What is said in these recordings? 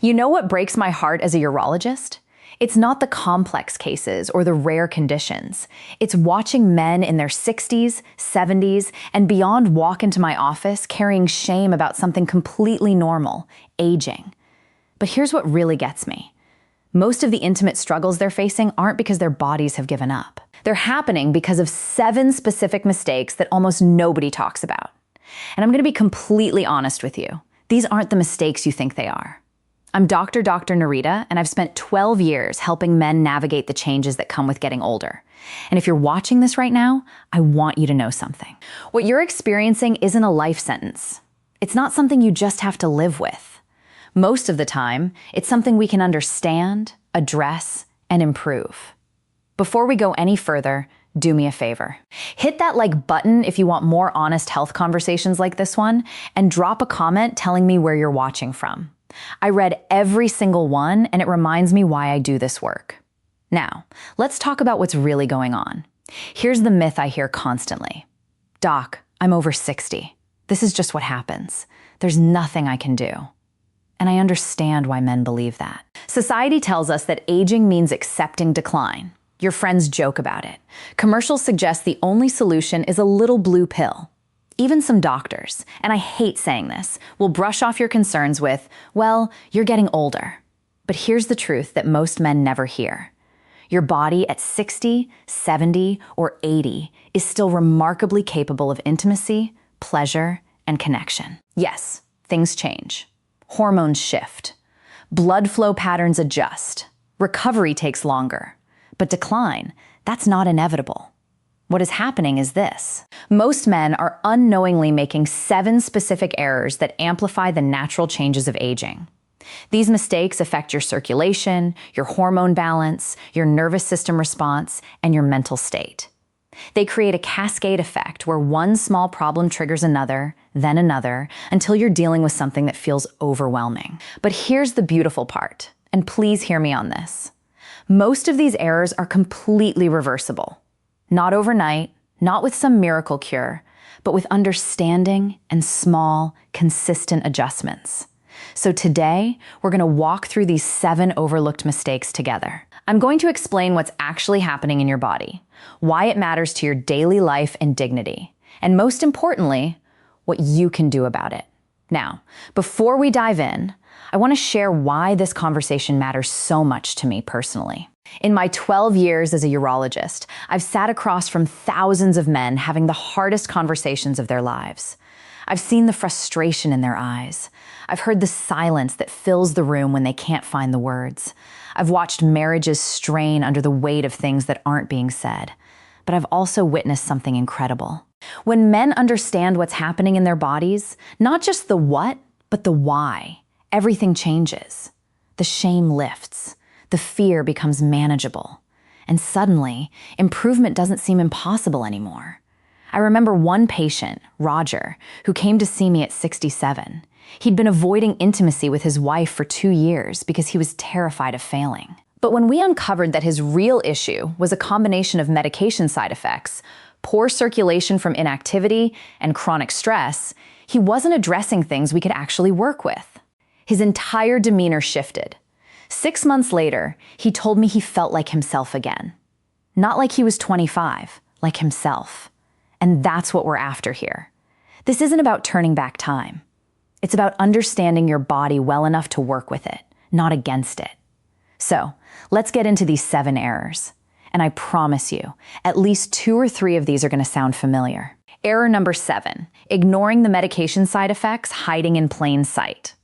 You know what breaks my heart as a urologist? It's not the complex cases or the rare conditions. It's watching men in their 60s, 70s, and beyond walk into my office carrying shame about something completely normal, aging. But here's what really gets me. Most of the intimate struggles they're facing aren't because their bodies have given up. They're happening because of 7 specific mistakes that almost nobody talks about. And I'm going to be completely honest with you. These aren't the mistakes you think they are. I'm Dr. Narita, and I've spent 12 years helping men navigate the changes that come with getting older. And if you're watching this right now, I want you to know something. What you're experiencing isn't a life sentence. It's not something you just have to live with. Most of the time, it's something we can understand, address, and improve. Before we go any further, do me a favor. Hit that like button if you want more honest health conversations like this one, and drop a comment telling me where you're watching from. I read every single one, and it reminds me why I do this work. Now, let's talk about what's really going on. Here's the myth I hear constantly. Doc, I'm over 60. This is just what happens. There's nothing I can do. And I understand why men believe that. Society tells us that aging means accepting decline. Your friends joke about it. Commercials suggest the only solution is a little blue pill. Even some doctors, and I hate saying this, will brush off your concerns with, well, you're getting older. But here's the truth that most men never hear. Your body at 60, 70, or 80 is still remarkably capable of intimacy, pleasure, and connection. Yes, things change. Hormones shift. Blood flow patterns adjust. Recovery takes longer. But decline, that's not inevitable. What is happening is this. Most men are unknowingly making 7 specific errors that amplify the natural changes of aging. These mistakes affect your circulation, your hormone balance, your nervous system response, and your mental state. They create a cascade effect where one small problem triggers another, then another, until you're dealing with something that feels overwhelming. But here's the beautiful part, and please hear me on this. Most of these errors are completely reversible. Not overnight, not with some miracle cure, but with understanding and small, consistent adjustments. So today, we're going to walk through these 7 overlooked mistakes together. I'm going to explain what's actually happening in your body, why it matters to your daily life and dignity, and most importantly, what you can do about it. Now, before we dive in, I want to share why this conversation matters so much to me personally. In my 12 years as a urologist, I've sat across from thousands of men having the hardest conversations of their lives. I've seen the frustration in their eyes. I've heard the silence that fills the room when they can't find the words. I've watched marriages strain under the weight of things that aren't being said. But I've also witnessed something incredible. When men understand what's happening in their bodies, not just the what, but the why, everything changes. The shame lifts. The fear becomes manageable. And suddenly, improvement doesn't seem impossible anymore. I remember one patient, Roger, who came to see me at 67. He'd been avoiding intimacy with his wife for 2 years because he was terrified of failing. But when we uncovered that his real issue was a combination of medication side effects, poor circulation from inactivity, and chronic stress, he wasn't addressing things we could actually work with. His entire demeanor shifted. 6 months later, he told me he felt like himself again. Not like he was 25, like himself. And that's what we're after here. This isn't about turning back time. It's about understanding your body well enough to work with it, not against it. So, let's get into these 7 errors. And I promise you, at least 2 or 3 of these are going to sound familiar. Error number 7, ignoring the medication side effects hiding in plain sight.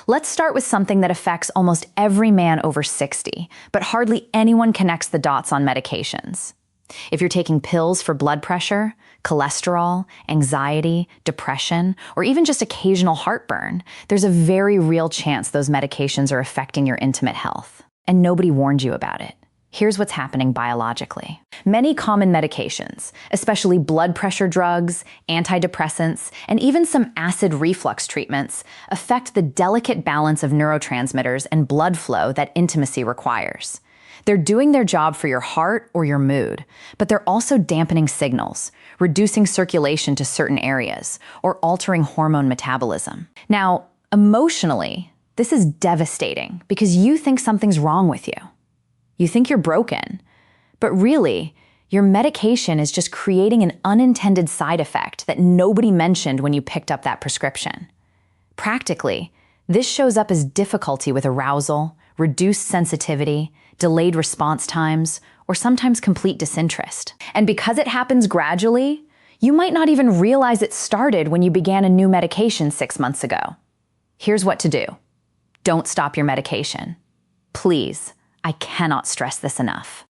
Let's start with something that affects almost every man over 60, but hardly anyone connects the dots on medications. If you're taking pills for blood pressure, cholesterol, anxiety, depression, or even just occasional heartburn, there's a very real chance those medications are affecting your intimate health. And nobody warned you about it. Here's what's happening biologically. Many common medications, especially blood pressure drugs, antidepressants, and even some acid reflux treatments, affect the delicate balance of neurotransmitters and blood flow that intimacy requires. They're doing their job for your heart or your mood, but they're also dampening signals, reducing circulation to certain areas, or altering hormone metabolism. Now, emotionally, This is devastating because you think something's wrong with you. You think you're broken, but really, your medication is just creating an unintended side effect that nobody mentioned when you picked up that prescription. Practically, this shows up as difficulty with arousal, reduced sensitivity, delayed response times, or sometimes complete disinterest. And because it happens gradually, you might not even realize it started when you began a new medication 6 months ago. Here's what to do. Don't stop your medication. Please, I cannot stress this enough.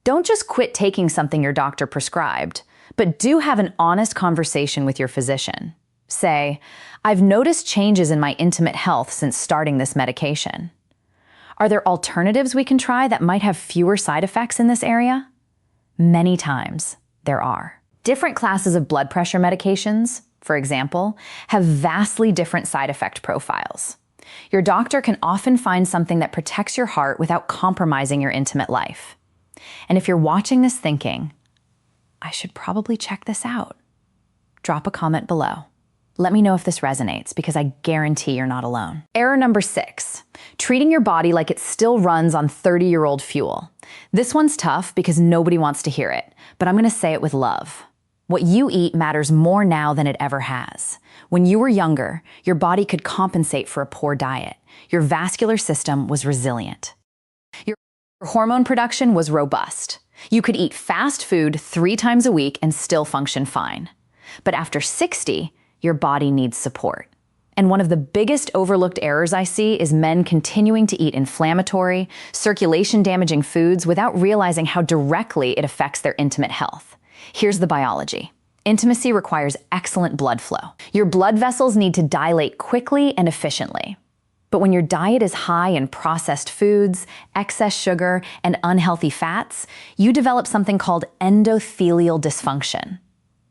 Don't just quit taking something your doctor prescribed, but do have an honest conversation with your physician. Say, I've noticed changes in my intimate health since starting this medication. Are there alternatives we can try that might have fewer side effects in this area? Many times, there are. Different classes of blood pressure medications, for example, have vastly different side effect profiles. Your doctor can often find something that protects your heart without compromising your intimate life. And if you're watching this thinking, I should probably check this out, drop a comment below. Let me know if this resonates, because I guarantee you're not alone. Error number 6, treating your body like it still runs on 30-year-old fuel. This one's tough because nobody wants to hear it, but I'm gonna say it with love. What you eat matters more now than it ever has. When you were younger, your body could compensate for a poor diet. Your vascular system was resilient. Your hormone production was robust. You could eat fast food 3 times a week and still function fine. But after 60, your body needs support. And one of the biggest overlooked errors I see is men continuing to eat inflammatory, circulation-damaging foods without realizing how directly it affects their intimate health. Here's the biology. Intimacy requires excellent blood flow. Your blood vessels need to dilate quickly and efficiently. But when your diet is high in processed foods, excess sugar, and unhealthy fats, you develop something called endothelial dysfunction.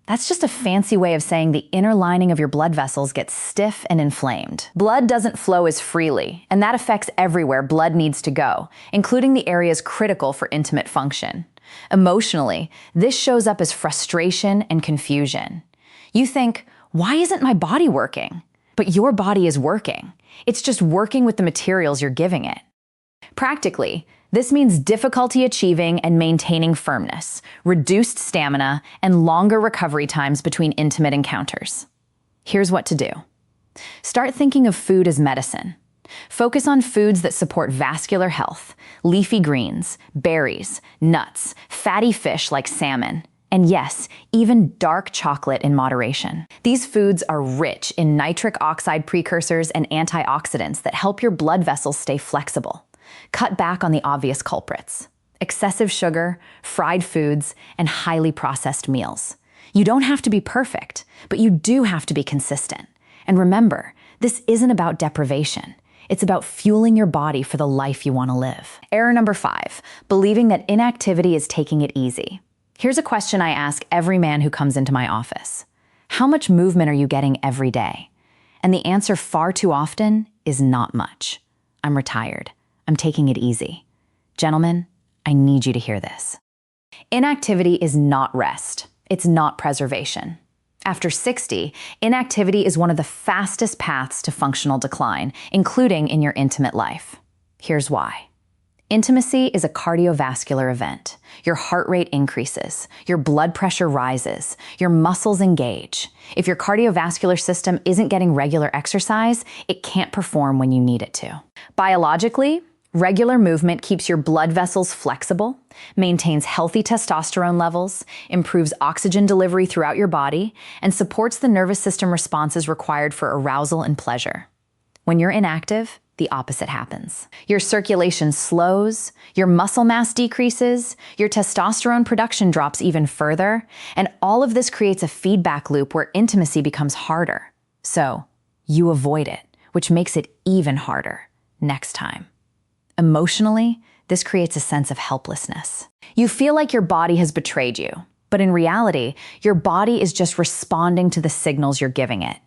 That's just a fancy way of saying the inner lining of your blood vessels gets stiff and inflamed. Blood doesn't flow as freely, and that affects everywhere blood needs to go, including the areas critical for intimate function. Emotionally, this shows up as frustration and confusion. You think, why isn't my body working? But your body is working. It's just working with the materials you're giving it. Practically, this means difficulty achieving and maintaining firmness, reduced stamina, and longer recovery times between intimate encounters. Here's what to do. Start thinking of food as medicine. Focus on foods that support vascular health, leafy greens, berries, nuts, fatty fish like salmon, and yes, even dark chocolate in moderation. These foods are rich in nitric oxide precursors and antioxidants that help your blood vessels stay flexible. Cut back on the obvious culprits: excessive sugar, fried foods, and highly processed meals. You don't have to be perfect, but you do have to be consistent. And remember, this isn't about deprivation. It's about fueling your body for the life you want to live. Error number 5, believing that inactivity is taking it easy. Here's a question I ask every man who comes into my office. How much movement are you getting every day? And the answer far too often is not much. I'm retired. I'm taking it easy. Gentlemen, I need you to hear this. Inactivity is not rest. It's not preservation. After 60, inactivity is one of the fastest paths to functional decline, including in your intimate life. Here's why. Intimacy is a cardiovascular event. Your heart rate increases, your blood pressure rises, your muscles engage. If your cardiovascular system isn't getting regular exercise, it can't perform when you need it to. Biologically, regular movement keeps your blood vessels flexible, maintains healthy testosterone levels, improves oxygen delivery throughout your body, and supports the nervous system responses required for arousal and pleasure. When you're inactive, the opposite happens. Your circulation slows, your muscle mass decreases, your testosterone production drops even further, and all of this creates a feedback loop where intimacy becomes harder. So, you avoid it, which makes it even harder next time. Emotionally, this creates a sense of helplessness. You feel like your body has betrayed you, but in reality, your body is just responding to the signals you're giving it.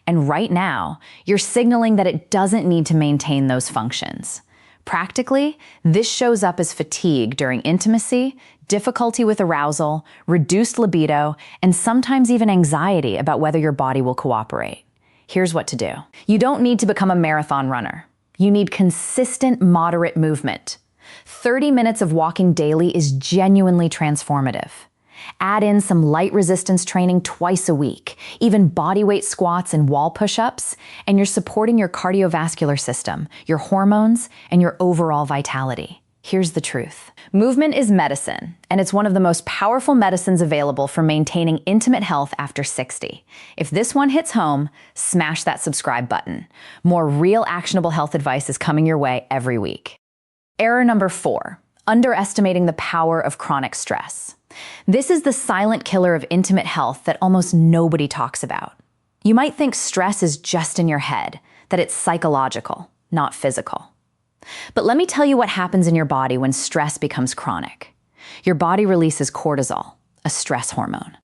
And right now, you're signaling that it doesn't need to maintain those functions. Practically, this shows up as fatigue during intimacy, difficulty with arousal, reduced libido, and sometimes even anxiety about whether your body will cooperate. Here's what to do. You don't need to become a marathon runner. You need consistent, moderate movement. 30 minutes of walking daily is genuinely transformative. Add in some light resistance training twice a week, even bodyweight squats and wall push-ups, and you're supporting your cardiovascular system, your hormones, and your overall vitality. Here's the truth. Movement is medicine, and it's one of the most powerful medicines available for maintaining intimate health after 60. If this one hits home, smash that subscribe button. More real actionable health advice is coming your way every week. Error number 4, underestimating the power of chronic stress. This is the silent killer of intimate health that almost nobody talks about. You might think stress is just in your head, that it's psychological, not physical. But let me tell you what happens in your body when stress becomes chronic. Your body releases cortisol, a stress hormone.